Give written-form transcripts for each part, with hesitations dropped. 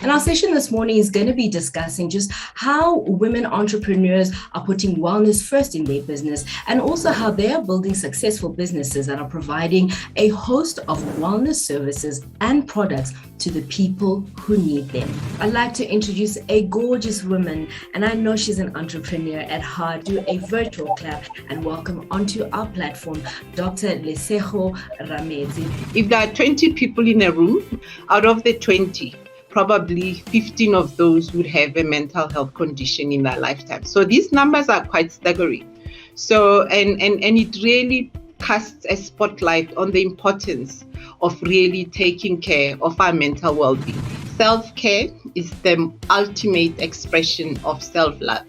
And our session this morning is going to be discussing just how women entrepreneurs are putting wellness first in their business, and also how they are building successful businesses that are providing a host of wellness services and products to the people who need them. I'd like to introduce a gorgeous woman, and I know she's an entrepreneur at heart. Do a virtual clap and welcome onto our platform, Dr. Lesego Ramezi. If there are 20 people in a room, out of the 20, probably 15 of those would have a mental health condition in their lifetime. So these numbers are quite staggering. So, and it really casts a spotlight on the importance of really taking care of our mental well-being. Self-care is the ultimate expression of self-love.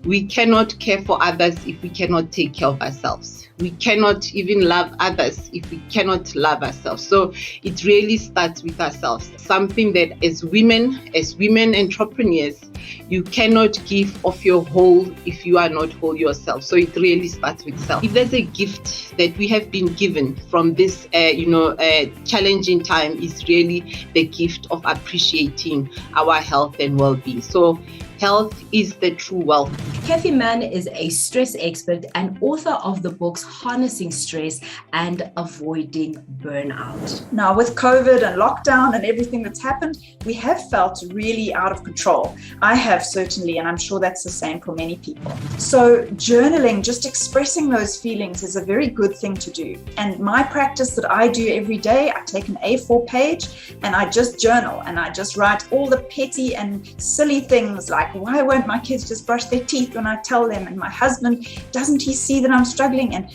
We cannot care for others if we cannot take care of ourselves. We cannot even love others if we cannot love ourselves. So it really starts with ourselves. Something that as women entrepreneurs, you cannot give of your whole if you are not whole yourself. So it really starts with self. If there's a gift that we have been given from this, challenging time, is really the gift of appreciating our health and well-being. So health is the true wealth. Kathy Mann is a stress expert and author of the books Harnessing Stress and Avoiding Burnout. Now, with COVID and lockdown and everything that's happened, we have felt really out of control. I have certainly, and I'm sure that's the same for many people. So journaling, just expressing those feelings, is a very good thing to do. And my practice that I do every day, I take an A4 page and I just journal, and I just write all the petty and silly things like, why won't my kids just brush their teeth when I tell them? And my husband, doesn't he see that I'm struggling? And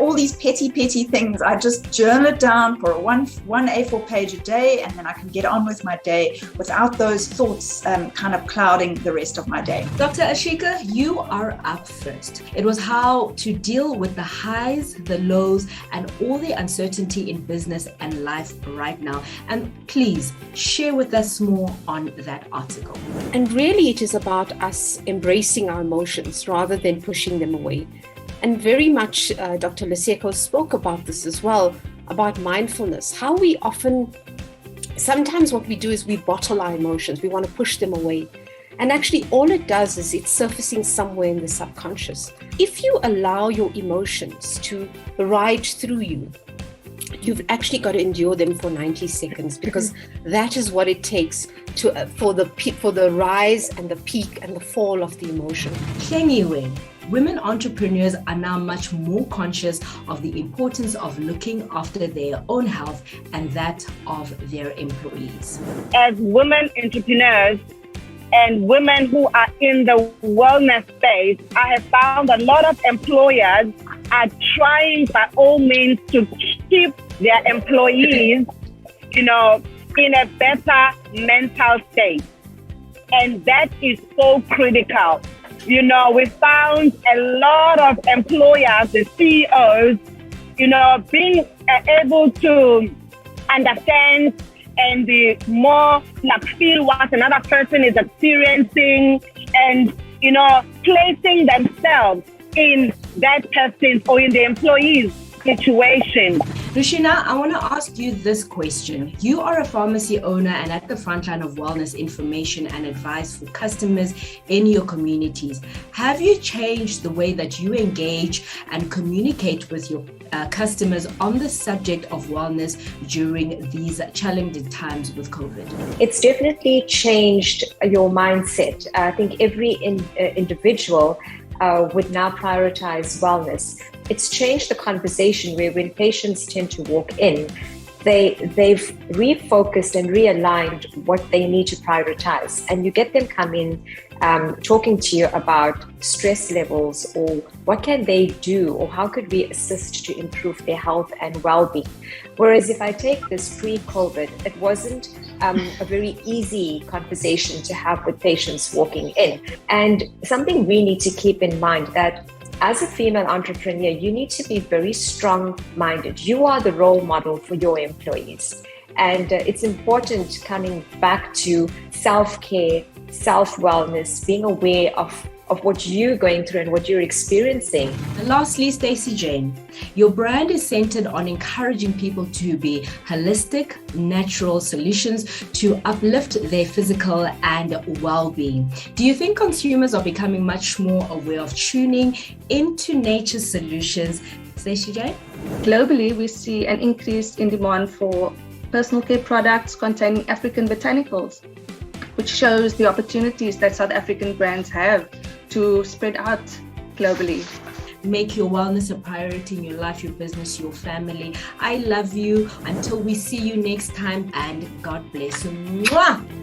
all these petty things. I just journal it down for one A4 page a day, and then I can get on with my day without those thoughts kind of clouding the rest of my day. Dr. Ashika, you are up first. It was how to deal with the highs, the lows, and all the uncertainty in business and life right now. And please share with us more on that article. And really, it is about us embracing our emotions rather than pushing them away. And very much Dr. Lesego spoke about this as well, about mindfulness, how we sometimes what we do is we bottle our emotions, we want to push them away. And actually all it does is it's surfacing somewhere in the subconscious. If you allow your emotions to ride through you, you've actually got to endure them for 90 seconds, because that is what it takes for the rise and the peak and the fall of the emotion. Anyway, women entrepreneurs are now much more conscious of the importance of looking after their own health and that of their employees. As women entrepreneurs and women who are in the wellness space, I have found a lot of employers are trying by all means to keep their employees, in a better mental state. And that is so critical. We found a lot of employers, the CEOs, being able to understand and be more feel what another person is experiencing, and, placing themselves in that person's or in the employee's situation. Rushina, I want to ask you this question. You are a pharmacy owner and at the frontline of wellness information and advice for customers in your communities. Have you changed the way that you engage and communicate with your customers on the subject of wellness during these challenging times with COVID? It's definitely changed your mindset. I think every individual would now prioritize wellness. It's changed the conversation where when patients tend to walk in, they've refocused and realigned what they need to prioritize. And you get them come in talking to you about stress levels, or what can they do, or how could we assist to improve their health and well-being. Whereas if I take this pre-COVID, it wasn't a very easy conversation to have with patients walking in. And something we need to keep in mind that as a female entrepreneur, you need to be very strong-minded. You are the role model for your employees. And it's important coming back to self-care, self-wellness, being aware of of what you're going through and what you're experiencing. And lastly, Stacey Jane, your brand is centered on encouraging people to be holistic, natural solutions to uplift their physical and well-being. Do you think consumers are becoming much more aware of tuning into nature's solutions? Stacey Jane? Globally, we see an increase in demand for personal care products containing African botanicals, which shows the opportunities that South African brands have to spread out globally. Make your wellness a priority in your life, your business, your family. I love you. Until we see you next time, and God bless you. Mwah!